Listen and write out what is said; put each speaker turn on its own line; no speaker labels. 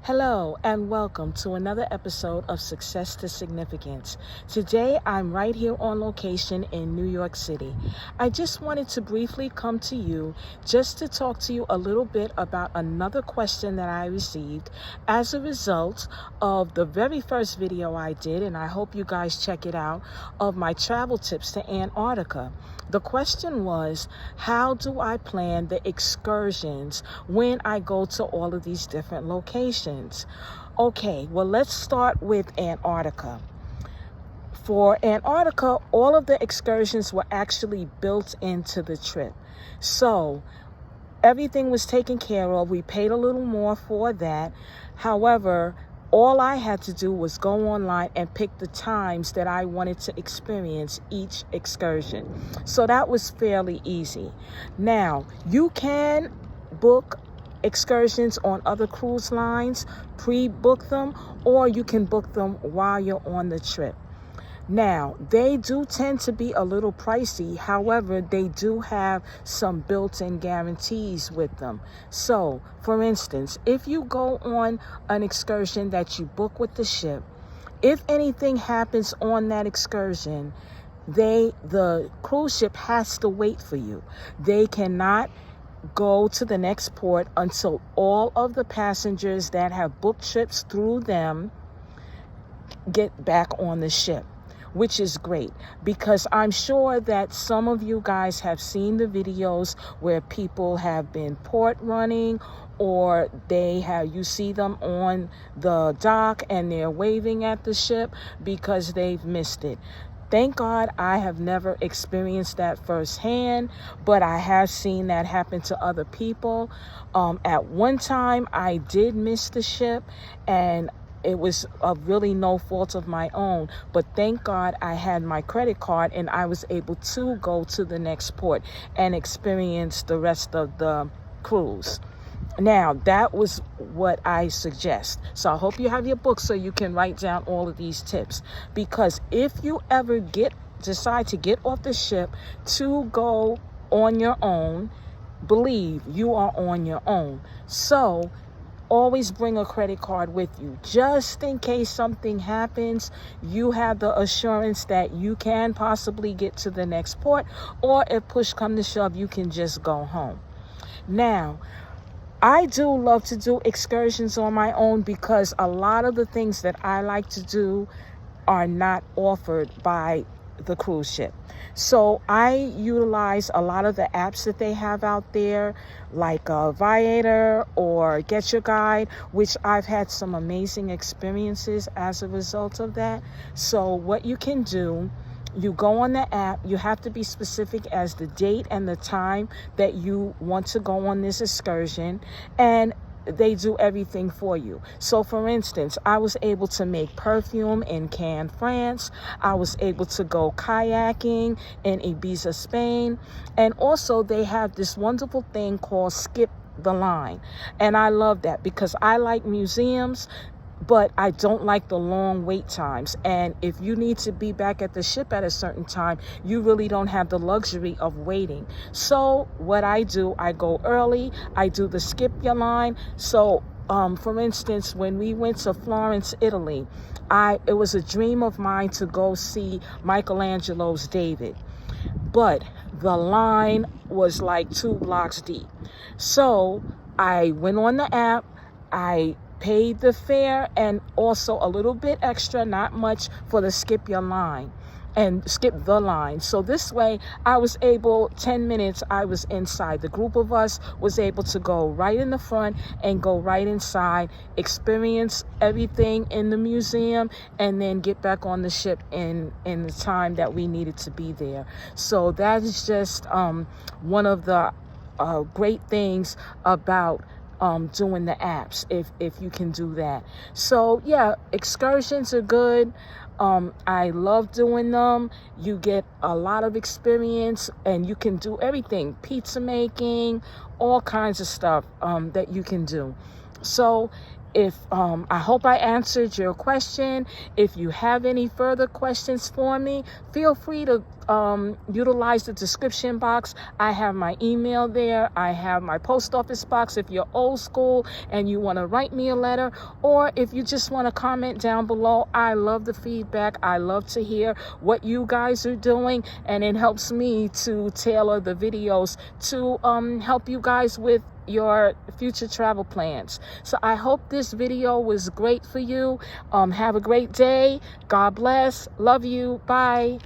Hello and welcome to another episode of Success to Significance. Today I'm right here on location in New York City. I just wanted to briefly come to you just to talk to you a little bit about another question that I received as a result of the very first video I did, and I hope you guys check it out, of my travel tips to Antarctica. The question was, how do I plan the excursions when I go to all of these different locations? Okay, well, let's start with Antarctica. For Antarctica, all of the excursions were actually built into the trip. So everything was taken care of. We paid a little more for that. However, all I had to do was go online and pick the times that I wanted to experience each excursion. So that was fairly easy. Now, you can book excursions on other cruise lines, pre-book them, or you can book them while you're on the trip. Now, they do tend to be a little pricey. However, they do have some built-in guarantees with them. So, for instance, if you go on an excursion that you book with the ship, if anything happens on that excursion, the cruise ship has to wait for you. They cannot go to the next port until all of the passengers that have booked trips through them get back on the ship, which is great, because I'm sure that some of you guys have seen the videos where people have been port running, or you see them on the dock and they're waving at the ship because they've missed it. Thank God I have never experienced that firsthand, but I have seen that happen to other people. At one time, I did miss the ship, and it was of really no fault of my own, but thank God I had my credit card and I was able to go to the next port and experience the rest of the cruise. Now, that was what I suggest. So I hope you have your book so you can write down all of these tips, because if you ever decide to get off the ship to go on your own, believe you are on your own. So always bring a credit card with you, just in case something happens. You have the assurance that you can possibly get to the next port, or if push come to shove, you can just go home. Now, I do love to do excursions on my own because a lot of the things that I like to do are not offered by the cruise ship. So I utilize a lot of the apps that they have out there, like Viator or Get Your Guide, which I've had some amazing experiences as a result of that. So what you can do, you go on the app, you have to be specific as the date and the time that you want to go on this excursion, and they do everything for you. So for instance, I was able to make perfume in Cannes, France. I was able to go kayaking in Ibiza, Spain. And also they have this wonderful thing called Skip the Line. And I love that because I like museums, but I don't like the long wait times. And if you need to be back at the ship at a certain time, you really don't have the luxury of waiting. So what I do, I go early, I do the skip your line. So for instance, when we went to Florence, Italy, it was a dream of mine to go see Michelangelo's David, but the line was like 2 blocks deep. So I went on the app, I paid the fare and also a little bit extra, not much, for the skip the line. So this way I was able, 10 minutes I was inside. The group of us was able to go right in the front and go right inside, experience everything in the museum, and then get back on the ship in the time that we needed to be there. So that is just one of the great things about doing the apps, if you can do that. So yeah, excursions are good. I love doing them. You get a lot of experience and you can do everything, pizza making, all kinds of stuff that you can do. So I hope I answered your question. If you have any further questions for me, feel free to utilize the description box. I have my email there. I have my post office box if you're old school and you want to write me a letter, or if you just want to comment down below. I love the feedback. I love to hear what you guys are doing, and it helps me to tailor the videos to help you guys with your future travel plans. So I hope this video was great for you. Have a great day. God bless. Love you. Bye.